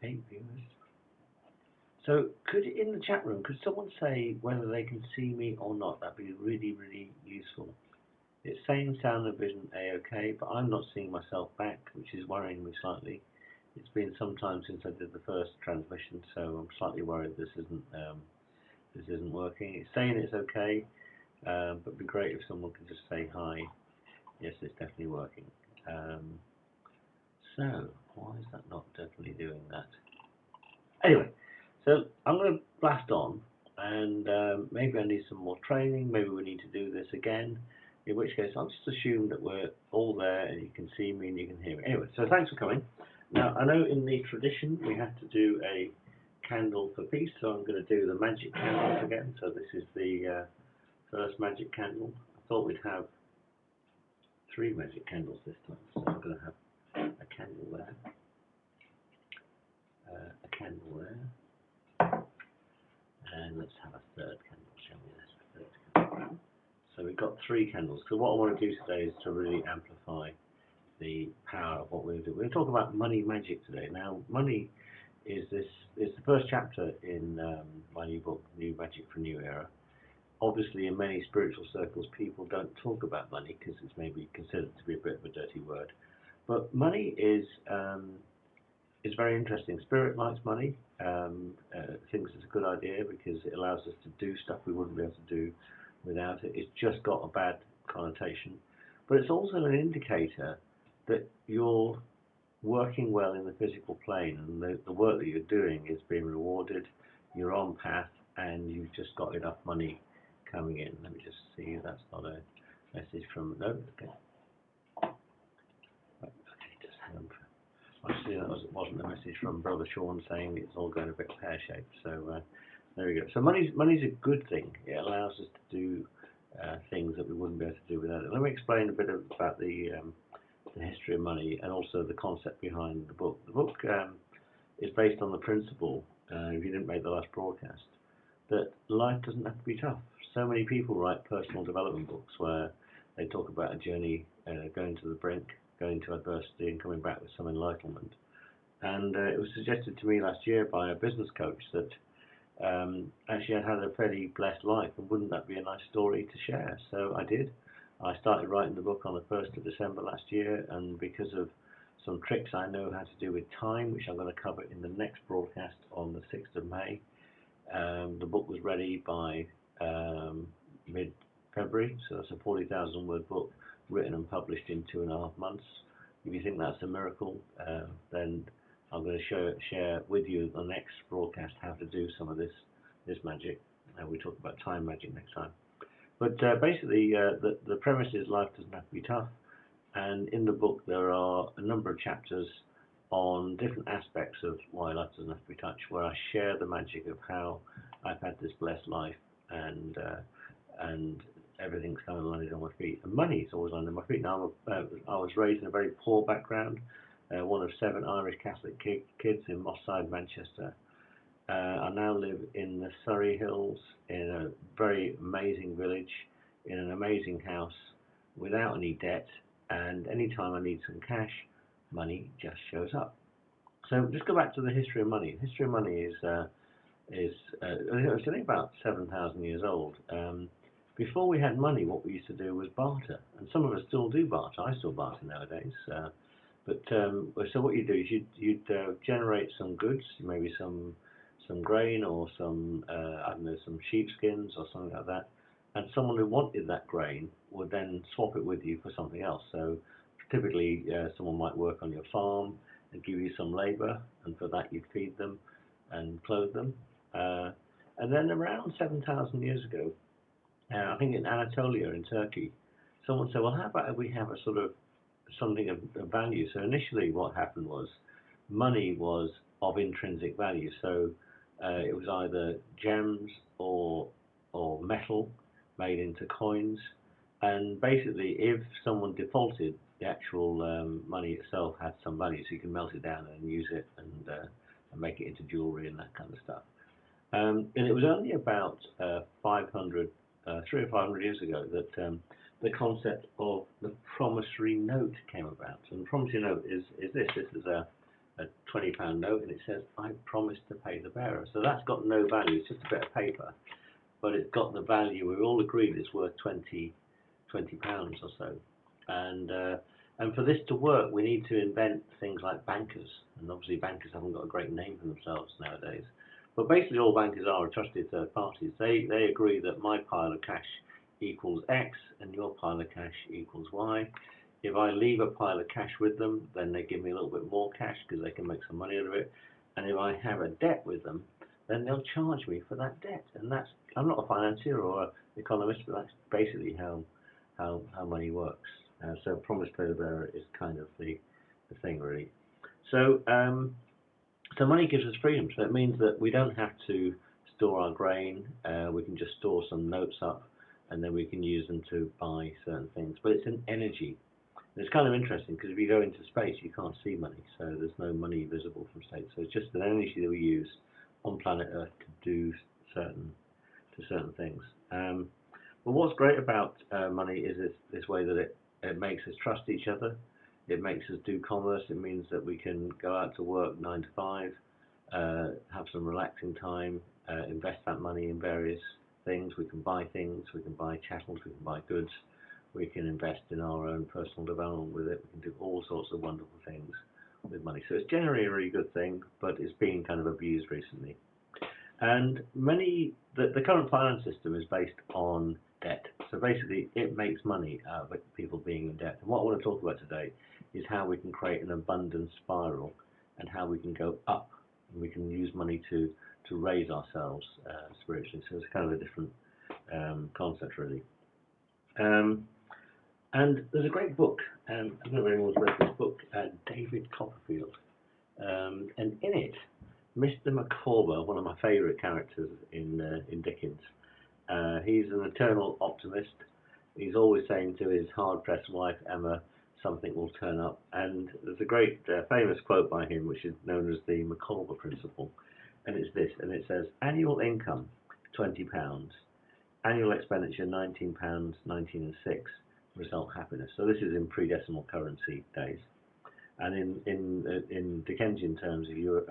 8 viewers. So, in the chat room, could someone say whether they can see me or not? That'd be really, really useful. It's saying sound and vision A-OK, but I'm not seeing myself back, which is worrying me slightly. It's been some time since I did the first transmission, so I'm slightly worried this isn't working. It's saying it's okay, but it'd be great if someone could just say hi. Yes, it's definitely working. So why is that not definitely doing that? Anyway, so I'm going to blast on, and maybe I need some more training. Maybe we need to do this again. In which case, I'll just assume that we're all there and you can see me and you can hear me. Anyway, so thanks for coming. Now, I know in the tradition we have to do a candle for peace, so I'm going to do the magic candles again. So this is the first magic candle. I thought we'd have 3 magic candles this time, so I'm going to have a candle there, a candle there, and let's have a third candle, shall we? That's a third candle. So we've got 3 candles. So what I want to do today is to really amplify the power of what we're going to do. We're going to talk about money magic today. Now, money is the first chapter in my new book, New Magic for New Era. Obviously, in many spiritual circles, people don't talk about money because it's maybe considered to be a bit of a dirty word. But money is very interesting. Spirit likes money. Thinks it's a good idea because it allows us to do stuff we wouldn't be able to do without it. It's just got a bad connotation. But it's also an indicator that you're working well in the physical plane, and the work that you're doing is being rewarded, you're on path, and you've just got enough money coming in. Let me just see if that's not a message from, no, okay. Okay, just hang on. Actually, that wasn't a message from Brother Sean saying it's all going a bit pear-shaped, so there we go. So money's a good thing. It allows us to do things that we wouldn't be able to do without it. Let me explain a bit about the history of money and also the concept behind the book. The book is based on the principle, if you didn't make the last broadcast, that life doesn't have to be tough. So many people write personal development books where they talk about a journey, going to the brink, going to adversity and coming back with some enlightenment. And it was suggested to me last year by a business coach that actually I'd had a fairly blessed life, and wouldn't that be a nice story to share? So I did. I started writing the book on the 1st of December last year, and because of some tricks I know how to do with time, which I'm going to cover in the next broadcast on the 6th of May, the book was ready by mid-February, so that's a 40,000 word book written and published in 2.5 months. If you think that's a miracle, then I'm going to share with you the next broadcast how to do some of this magic. We talk about time magic next time. But basically, the premise is life doesn't have to be tough. And in the book, there are a number of chapters on different aspects of why life doesn't have to be touched, where I share the magic of how I've had this blessed life, and everything's kind of landed on my feet. And money's always landed on my feet. Now, I was raised in a very poor background, one of 7 Irish Catholic kids in Moss Side, Manchester. I now live in the Surrey Hills, in a very amazing village, in an amazing house, without any debt, and anytime I need some cash, money just shows up. So just go back to the history of money. The history of money is it's only about 7,000 years old. Before we had money, what we used to do was barter, and some of us still do barter. I still barter nowadays. So what you do is you'd generate some goods, maybe some grain or some I don't know, some sheepskins or something like that, and someone who wanted that grain would then swap it with you for something else. So typically someone might work on your farm and give you some labor, and for that you'd feed them and clothe them. And then around 7,000 years ago, I think in Anatolia in Turkey, someone said, well, how about if we have a sort of something of value? So initially what happened was money was of intrinsic value. So it was either gems or metal made into coins, and basically if someone defaulted, the actual money itself had some value, so you can melt it down and use it and make it into jewelry and that kind of stuff. And it was only about 300 or 500 years ago that the concept of the promissory note came about. And the promissory note is this. This is a a £20 note, and it says, "I promise to pay the bearer." So that's got no value. It's just a bit of paper, but it's got the value. We've all agreed it's worth £20 or so. And for this to work, we need to invent things like bankers. And obviously, bankers haven't got a great name for themselves nowadays. But basically, all bankers are trusted third parties. They agree that my pile of cash equals X and your pile of cash equals Y. If I leave a pile of cash with them, then they give me a little bit more cash because they can make some money out of it. And if I have a debt with them, then they'll charge me for that debt. And that's, I'm not a financier or an economist, but that's basically how money works. So promise pay the bearer is kind of the thing, really. So so money gives us freedom. So it means that we don't have to store our grain. We can just store some notes up, and then we can use them to buy certain things. But it's an energy. And it's kind of interesting because if you go into space, you can't see money. So there's no money visible from space. So it's just an energy that we use on planet Earth to do certain things. But what's great about money is this way that it makes us trust each other. It makes us do commerce. It means that we can go out to work 9 to 5, have some relaxing time, invest that money in various things. We can buy things. We can buy chattels. We can buy goods. We can invest in our own personal development with it. We can do all sorts of wonderful things with money. So it's generally a really good thing, but it's been kind of abused recently. And the current finance system is based on debt. So basically, it makes money out of people being in debt. And what I want to talk about today is how we can create an abundance spiral and how we can go up. And we can use money to raise ourselves spiritually. So it's kind of a different concept, really. And there's a great book, I don't know if anyone's read this book, David Copperfield. And in it, Mr. Micawber, one of my favourite characters in Dickens, he's an eternal optimist. He's always saying to his hard-pressed wife, Emma, something will turn up. And there's a great famous quote by him, which is known as the Micawber principle. And it's this, and it says, annual income, £20, annual expenditure, £19, 19 and 6, result happiness. So this is in pre-decimal currency days. And in Dickensian terms, if you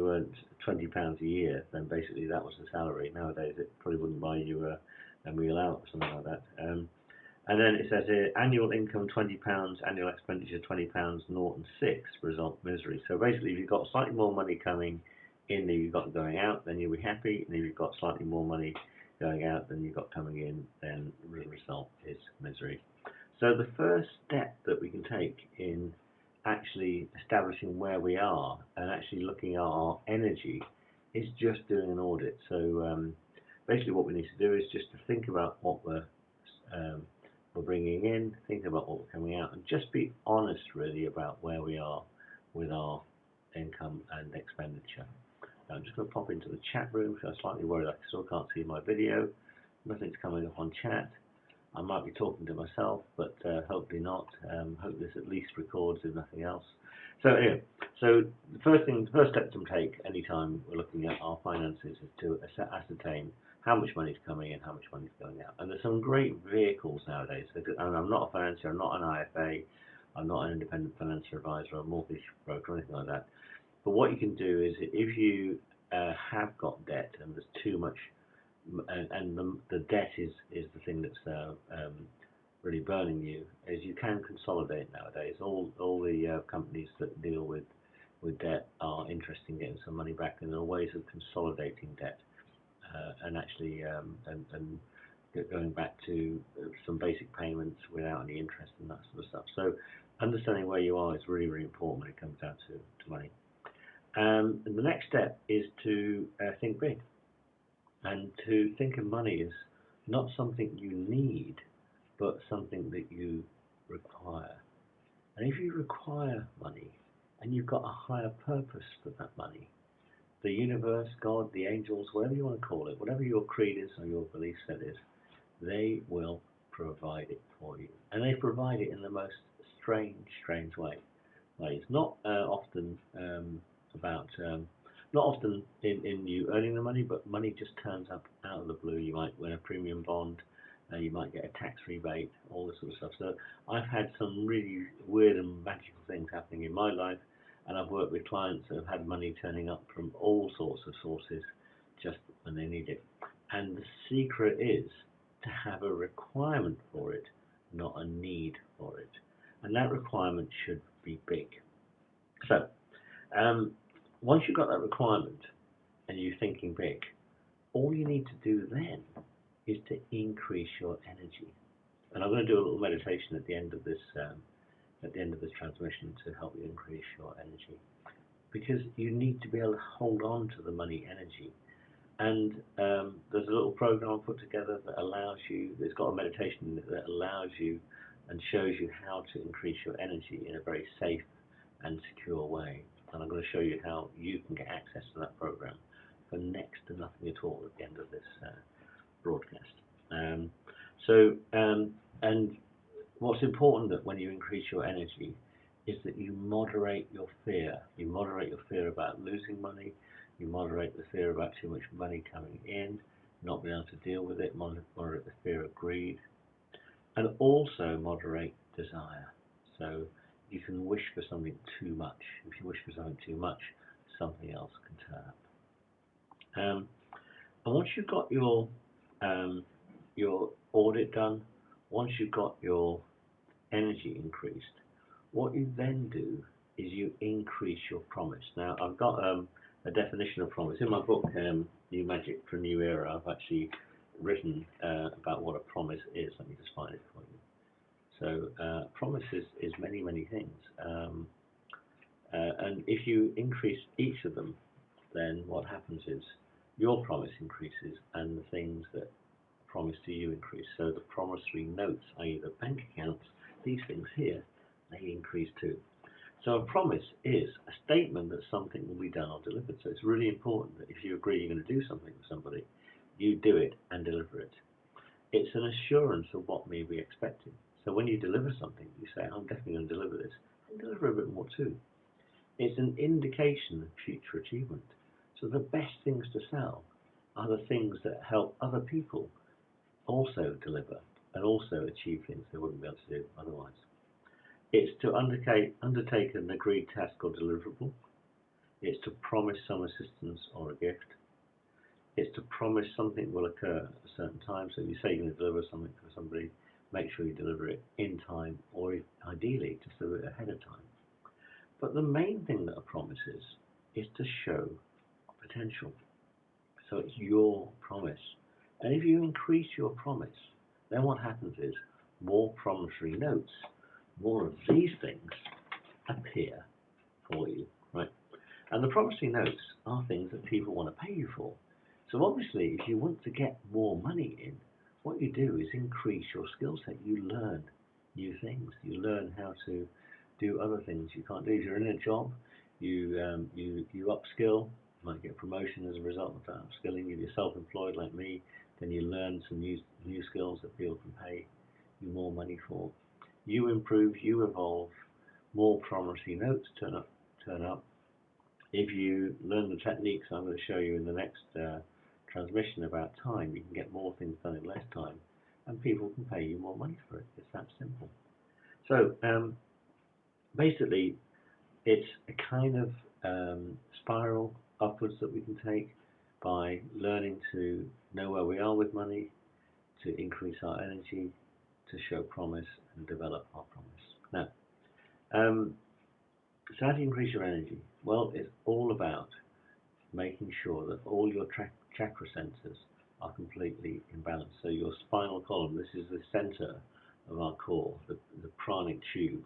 earned £20 a year, then basically that was the salary. Nowadays, it probably wouldn't buy you a meal out or something like that. And then it says here, annual income £20, annual expenditure £20, 0 and 6, result misery. So basically, if you've got slightly more money coming in than you've got going out, then you'll be happy. And if you've got slightly more money going out than you've got coming in, then the result is misery. So the first step that we can take in actually establishing where we are and actually looking at our energy is just doing an audit. So basically what we need to do is just to think about what we're bringing in, think about what we're coming out, and just be honest really about where we are with our income and expenditure. I'm just going to pop into the chat room because I'm slightly worried I still can't see my video. Nothing's coming up on chat. I might be talking to myself, but hopefully not. Hope this at least records, if nothing else. So anyway, so the first step to take anytime we're looking at our finances is to ascertain how much money is coming in, how much money is going out. And there's some great vehicles nowadays. And I'm not a financier, I'm not an IFA, I'm not an independent financial advisor or a mortgage broker or anything like that. But what you can do is if you have got debt and there's too much, and the debt is the thing that's really burning you, is you can consolidate nowadays. All the companies that deal with debt are interested in getting some money back, and there are ways of consolidating debt and actually and going back to some basic payments without any interest and that sort of stuff. So understanding where you are is really, really important when it comes down to money. And the next step is to think big. And to think of money as not something you need, but something that you require. And if you require money, and you've got a higher purpose for that money, the universe, God, the angels, whatever you want to call it, whatever your creed is or your belief set is, they will provide it for you. And they provide it in the most strange way. It's not often about... not often in you earning the money, but money just turns up out of the blue. You might win a premium bond, you might get a tax rebate, all this sort of stuff. So I've had some really weird and magical things happening in my life, And I've worked with clients that have had money turning up from all sorts of sources just when they need it. And the secret is to have a requirement for it, not a need for it. And that requirement should be big. So, once you've got that requirement and you're thinking big, all you need to do then is to increase your energy. And I'm going to do a little meditation at the end of this transmission to help you increase your energy, because you need to be able to hold on to the money energy. And there's a little program I put together that allows you. It's got a meditation that allows you and shows you how to increase your energy in a very safe and secure way. And I'm going to show you how you can get access to that program for next to nothing at all at the end of this broadcast. And what's important that when you increase your energy is that you moderate your fear. You moderate your fear about losing money. You moderate the fear about too much money coming in, not being able to deal with it. Moderate the fear of greed, and also moderate desire. So you can wish for something too much. If you wish for something too much, something else can turn up. And once you've got your audit done, once you've got your energy increased, what you then do is you increase your promise. Now, I've got a definition of promise. In my book, New Magic for a New Era, I've actually written about what a promise is. Let me just find it for you. So, promise is many, many things. And if you increase each of them, then what happens is your promise increases and the things that promise to you increase. So the promissory notes, i.e. the bank accounts, these things here, they increase too. So a promise is a statement that something will be done or delivered. So it's really important that if you agree you're going to do something with somebody, you do it and deliver it. It's an assurance of what may be expected. So when you deliver something, you say, I'm definitely going to deliver this, and deliver a bit more too. It's an indication of future achievement. So the best things to sell are the things that help other people also deliver and also achieve things they wouldn't be able to do otherwise. It's to undertake an agreed task or deliverable. It's to promise some assistance or a gift. It's to promise something will occur at a certain time. So if you say you're going to deliver something for somebody, make sure you deliver it in time, or if, ideally, just deliver it ahead of time. But the main thing that a promise is to show potential. So it's your promise. And if you increase your promise, then what happens is more promissory notes, more of these things appear for you, right? And the promissory notes are things that people want to pay you for. So obviously, if you want to get more money in, what you do is increase your skill set. You learn new things. You learn how to do other things you can't do. If you're in a job, you upskill. You might get a promotion as a result of that upskilling. If you're self-employed like me, then you learn some new skills that people can pay you more money for. You improve, you evolve, more promissory notes turn up. If you learn the techniques I'm going to show you in the next transmission about time, you can get more things done in less time, and people can pay you more money for it. It's that simple. So basically, it's a kind of spiral upwards that we can take by learning to know where we are with money, to increase our energy, to show promise and develop our promise. Now, so how do you increase your energy? Well, it's all about making sure that all your chakra centers are completely in balance. So your spinal column, this is the center of our core, the pranic tube,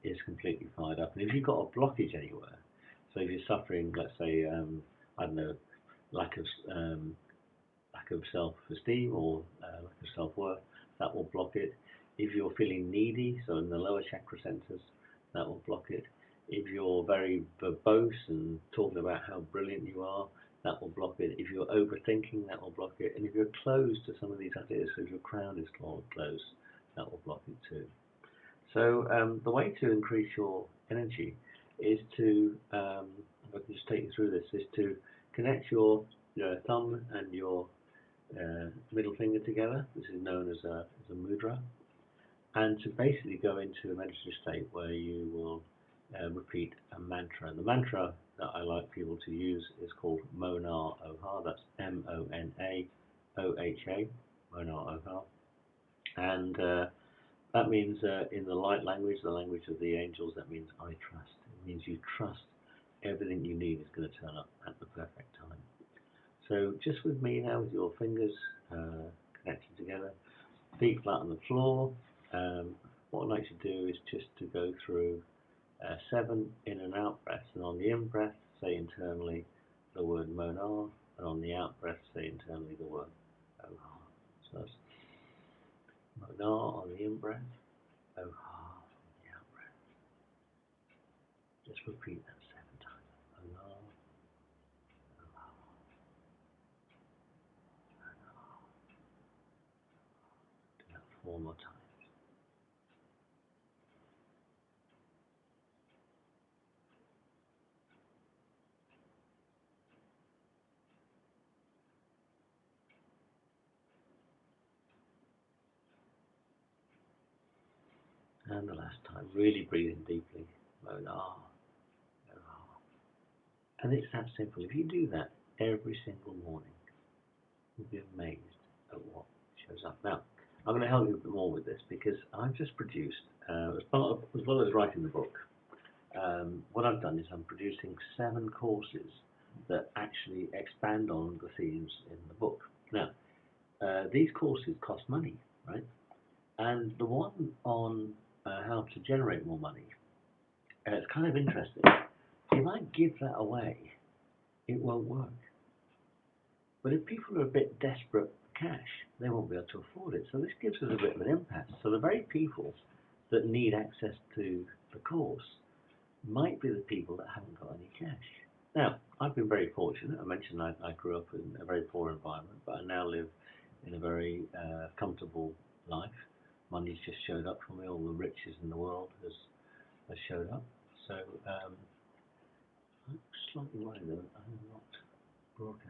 is completely fired up. And if you've got a blockage anywhere, so if you're suffering, let's say, I don't know, lack of self-esteem or lack of self-worth, that will block it. If you're feeling needy, so in the lower chakra centers, that will block it. If you're very verbose and talking about how brilliant you are, that will block it. If you're overthinking, that will block it. And if you're closed to some of these ideas, so if your crown is closed, that will block it too. So the way to increase your energy is to, if I can just take you through this, is to connect your thumb and your middle finger together. This is known as a mudra. And to basically go into a meditative state where you will repeat a mantra. And the mantra that I like people to use is called Mona Oha. That's Monaoha, Mona Oha. And that means in the light language, the language of the angels, that means I trust. It means you trust everything you need is going to turn up at the perfect time. So just with me now, with your fingers connected together, feet flat on the floor. What I'd like to do is just to go through 7 in and out breaths, and on the in breath say internally the word Mona, and on the out breath say internally the word Oha. So that's Mona on the in breath, Oha on the out breath. Just repeat that 7 times. Mona, Oha, Mona. Do that 4 more times. And the last time, really breathe in deeply. Mona, Oha. And it's that simple. If you do that every single morning, you'll be amazed at what shows up. Now, I'm going to help you a bit more with this because I've just produced, as well as writing the book, what I've done is I'm producing 7 courses that actually expand on the themes in the book. Now, these courses cost money, right? And the one on how to generate more money, it's kind of interesting. If I give that away, it won't work. But if people are a bit desperate for cash, they won't be able to afford it. So this gives us a bit of an impasse. So the very people that need access to the course might be the people that haven't got any cash. Now, I've been very fortunate. I mentioned I grew up in a very poor environment, but I now live in a very comfortable life. Money's just showed up for me. All the riches in the world has showed up. So I'm slightly worried that I'm not broadcasting.